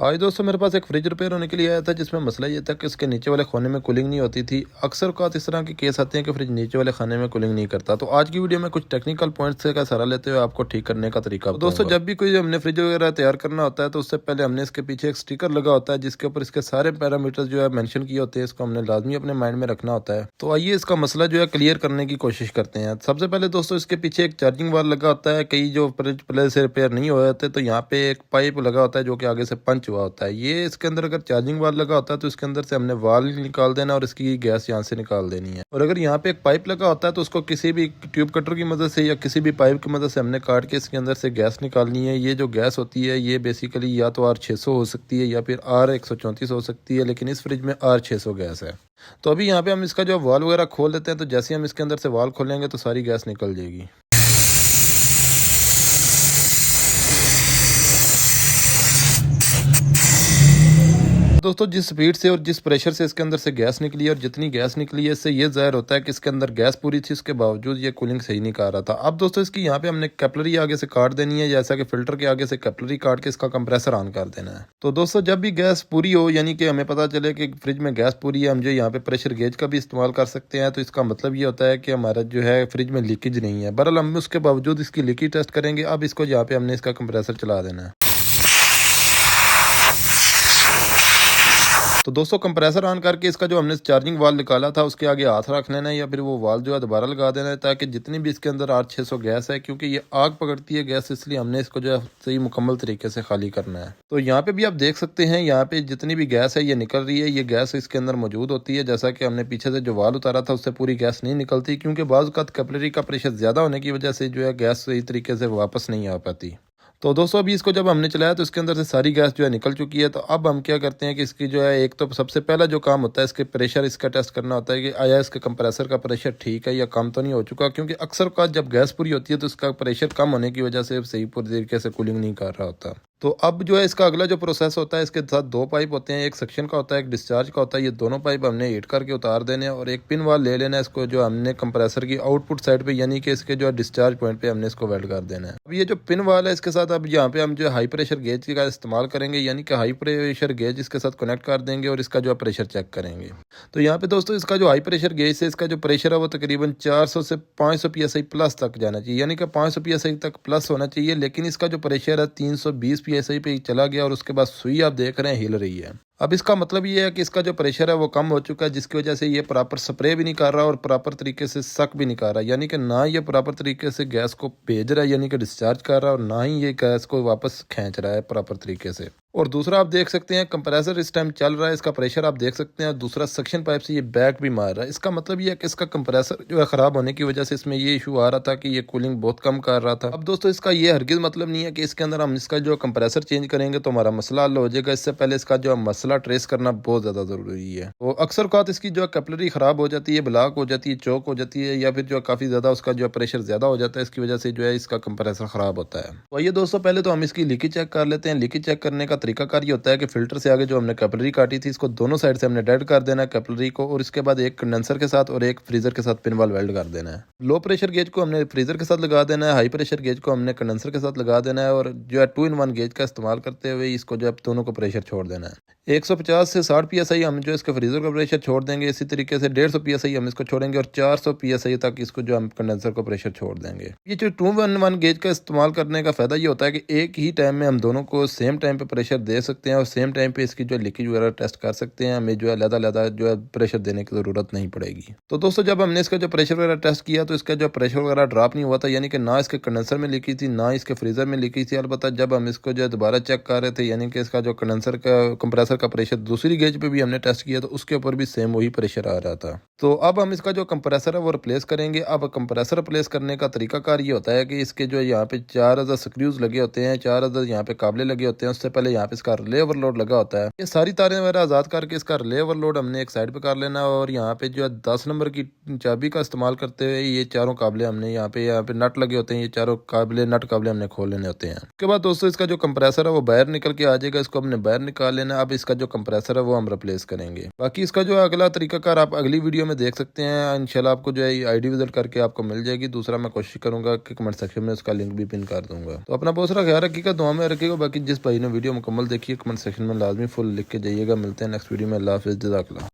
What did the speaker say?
आज दोस्तों मेरे पास एक फ्रिज रिपेयर होने के लिए आया था, जिसमें मसला ये था कि इसके नीचे वाले खाने में कूलिंग नहीं होती थी। अक्सर औक़ात इस तरह के केस आते हैं कि फ्रिज नीचे वाले खाने में कूलिंग नहीं करता। तो आज की वीडियो में कुछ टेक्निकल पॉइंट्स का सहारा लेते हुए आपको ठीक करने का तरीका बताऊंगा। दोस्तों जब भी कोई हमने फ्रिज वगैरह तैयार करना होता है तो उससे पहले हमने इसके पीछे एक स्टिकर लगा होता है, जिसके ऊपर इसके सारे पैरामीटर्स जो है मेंशन किए होते हैं। इसको हमने लाजमी अपने माइंड में रखना होता है। तो आइए इसका मसला जो है क्लियर करने की कोशिश करते हैं। सबसे पहले दोस्तों इसके पीछे एक चार्जिंग वाल लगा होता है। कई जो फ्रिज पहले से रिपेयर नहीं हुए होते तो यहाँ पे एक पाइप लगा होता है जो कि आगे से पंच हुआ होता है। ये इसके अंदर अगर चार्जिंग वाल लगा होता है तो इसके अंदर से हमने वाल निकाल देना और इसकी गैस यहाँ से निकाल देनी है। और अगर यहाँ पे एक पाइप लगा होता है तो उसको किसी भी ट्यूब कटर की मदद से या किसी भी पाइप की मदद से हमने काट के इसके अंदर से गैस निकालनी है। ये जो गैस होती है ये बेसिकली या तो R600 हो सकती है या फिर R134 हो सकती है, लेकिन इस फ्रिज में R600 गैस है। तो अभी यहाँ पे हम इसका जो वाल वगैरह खोल देते हैं, तो जैसे हम इसके अंदर से वाल खोलेंगे तो सारी गैस निकल जाएगी। दोस्तों जिस स्पीड से और जिस प्रेशर से इसके अंदर से गैस निकली है और जितनी गैस निकली है, इससे ये जाहिर होता है कि इसके अंदर गैस पूरी थी, उसके बावजूद ये कूलिंग सही नहीं कर रहा था। अब दोस्तों इसकी यहाँ पे हमने कैपिलरी आगे से काट देनी है, जैसा कि फिल्टर के आगे से कैपिलरी काट के इसका कंप्रेसर ऑन कर देना है। तो दोस्तों जब भी गैस पूरी हो, यानी कि हमें पता चले कि फ्रिज में गैस पूरी है, हम जो यहाँ पे प्रेशर गेज का भी इस्तेमाल कर सकते हैं। तो इसका मतलब ये होता है कि हमारा जो है फ्रिज में लीकेज नहीं है। बहरहाल हम उसके बावजूद इसकी लीकेज टेस्ट करेंगे। अब इसको यहाँ पे हमने इसका कंप्रेसर चला देना है। तो दोस्तों कंप्रेसर ऑन करके इसका जो हमने चार्जिंग वाल निकाला था उसके आगे हाथ रख लेना है या फिर वो वाल जो है दोबारा लगा देना है, ताकि जितनी भी इसके अंदर R600 गैस है, क्योंकि ये आग पकड़ती है गैस, इसलिए हमने इसको जो है सही मुकम्मल तरीके से खाली करना है। तो यहाँ पे भी आप देख सकते हैं, यहाँ पे जितनी भी गैस है ये निकल रही है। ये गैस इसके अंदर मौजूद होती है। जैसा कि हमने पीछे से जो वाल उतारा था उससे पूरी गैस नहीं निकलती, क्योंकि बाज़ औक़ात कैपिलरी का प्रेशर ज़्यादा होने की वजह से जो है गैस सही तरीके से वापस नहीं आ पाती। तो दोस्तों अभी इसको जब हमने चलाया तो इसके अंदर से सारी गैस जो है निकल चुकी है। तो अब हम क्या करते हैं कि इसकी जो है, एक तो सबसे पहला जो काम होता है इसके प्रेशर इसका टेस्ट करना होता है कि आया इसके कंप्रेसर का प्रेशर ठीक है या कम तो नहीं हो चुका, क्योंकि अक्सर का जब गैस पूरी होती है तो इसका प्रेशर कम होने की वजह से सही पूरी तरीके से कूलिंग नहीं कर रहा होता। तो अब जो है इसका अगला जो प्रोसेस होता है, इसके साथ दो पाइप होते हैं, एक सक्शन का होता है, एक डिस्चार्ज का होता है। ये दोनों पाइप हमने हीट करके उतार देने और एक पिन वाल ले लेना है इसको, जो हमने कंप्रेसर की आउटपुट साइड पे यानी कि इसके जो डिस्चार्ज पॉइंट पे हमने इसको वेल्ड कर देना है। अब ये जो पिन वाल है इसके साथ अब यहाँ पे हम जो हाई प्रेशर गेज का इस्तेमाल करेंगे, यानी कि हाई प्रेशर गेज इसके साथ कनेक्ट कर देंगे और इसका जो प्रेशर चेक करेंगे। तो यहाँ पे दोस्तों इसका जो हाई प्रेशर गेज से इसका जो प्रेशर है वो तकरीबन 400 से 500 PSI प्लस तक जाना चाहिए, यानी कि 500 PSI तक प्लस होना चाहिए। लेकिन इसका जो प्रेशर है 320 PSI पे चला गया और उसके बाद सुई आप देख रहे हैं हिल रही है। अब इसका मतलब ये है कि इसका जो प्रेशर है वो कम हो चुका है, जिसकी वजह से ये प्रॉपर स्प्रे भी नहीं कर रहा और प्रॉपर तरीके से सक भी नहीं कर रहा, यानी कि ना ये प्रॉपर तरीके से गैस को भेज रहा है यानी कि डिस्चार्ज कर रहा है, और ना ही ये गैस को वापस खींच रहा है प्रॉपर तरीके से। और दूसरा आप देख सकते हैं कंप्रेसर इस टाइम चल रहा है, इसका प्रेशर आप देख सकते हैं। दूसरा सक्शन पाइप से ये बैक भी मार रहा है। इसका मतलब ये है कि इसका कंप्रेसर जो है ख़राब होने की वजह से इसमें ये इशू आ रहा था कि ये कूलिंग बहुत कम कर रहा था। अब दोस्तों इसका ये हरगिज़ मतलब नहीं है कि इसके अंदर हम इसका जो कंप्रेसर चेंज करेंगे तो हमारा मसला हल हो जाएगा। इससे पहले इसका जो मसला ट्रेस करना बहुत ज़्यादा ज़रूरी है। तो अक्सर औक़ात इसकी जो कैपिलरी ख़राब हो जाती है, ब्लॉक हो जाती है, चौक हो जाती है, या फिर जो काफ़ी ज़्यादा उसका जो प्रेशर ज़्यादा हो जाता है, इसकी वजह से जो है इसका कंप्रेसर ख़राब होता है। तो ये दोस्तों पहले तो हम इसकी लीकेज चेक कर लेते हैं। लीकेज चेक करने का तरीकाकार ये होता है कि फिल्टर से आगे जो हमने कैपिलरी काटी थी इसको दोनों साइड से हमने डेड कर देना है कैपिलरी को, और इसके बाद एक कंडेंसर के साथ और एक फ्रीजर के साथ पिन वाल वेल्ड कर देना है। लो प्रेशर गेज को हमने फ्रीजर के साथ लगा देना है, हाई प्रेशर गेज को हमने कंडेंसर के साथ लगा देना है, और जो है 2-in-1 गेज का इस्तेमाल करते हुए इसको जो है दोनों को प्रेशर छोड़ देना है। 150 से 60 PSI हम जो इसके फ्रीजर का प्रेशर छोड़ देंगे। इसी तरीके से 150 PSI हम इसको छोड़ेंगे और 400 PSI तक इसको जो हम कंडेंसर को प्रेशर छोड़ देंगे। ये जो 2-in-1 गेज का इस्तेमाल करने का फायदा ये होता है कि एक ही टाइम में हम दोनों को सेम टाइम पे प्रेशर दे सकते हैं और सेम टाइम पे इसकी जो लीकेज वगैरह टेस्ट कर सकते हैं। हमें जो है अलग-अलग जो है प्रेशर देने की ज़रूरत नहीं पड़ेगी। तो दोस्तों जब हमने इसका जो प्रेशर वगैरह टेस्ट किया तो इसका जो प्रेशर वगैरह ड्रॉप नहीं हुआ था, यानी कि ना इसके कंडेंसर में लीकेज थी ना इसके फ्रीजर में लीकेज थी। अलबत्ता जब हम इसको जो है दोबारा चेक कर रहे थे, यानी कि इसका जो कंडेंसर का कंप्रेसर का प्रेशर दूसरी गेज पे भी हमने टेस्ट किया तो उसके ऊपर भी सेम वही प्रेशर आ रहा था। तो अब हम इसका जो कंप्रेसर है वो रिप्लेस करेंगे। अब कंप्रेसर रिप्लेस करने का तरीकाकार ये होता है कि इसके जो यहाँ पे 4000 स्क्रूज लगे होते हैं, 4000 यहाँ पे काबले लगे होते हैं। उससे पहले यहाँ पे इसका रिले ओवरलोड लगा होता है। ये सारी तारें वगैरह आज़ाद करके इसका रिले ओवरलोड हमने एक साइड पे कर लेना, और यहाँ पे जो है 10 नंबर की चाबी का इस्तेमाल करते हुए ये चारों काबले हमने यहाँ पे नट लगे होते हैं, ये चारों काबले नट काबले हमने खोल लेने होते हैं। उसके बाद दोस्तों इसका जो कंप्रेसर है वो बाहर निकल के आ जाएगा, इसको हमने बाहर निकाल लेना। अब इसका जो कंप्रेसर है वो हम रिप्लेस करेंगे। बाकी इसका जो अगला तरीकाकार आप अगली वीडियो में देख सकते हैं। इंशाल्लाह आपको जो है आईडी विजिट करके आपको मिल जाएगी। दूसरा मैं कोशिश करूंगा कि कमेंट सेक्शन में उसका लिंक भी पिन कर दूंगा। तो अपना बहुत सारा ख्याल रखिएगा, दुआ में रखिएगा। बाकी जिस भाई ने वीडियो मुकम्मल देखिए, कमेंट सेक्शन में लाजमी फुल लिख के जाइएगा। मिलते हैं नेक्स्ट वीडियो में। अल्लाह हाफ़िज़, जज़ाकल्लाह।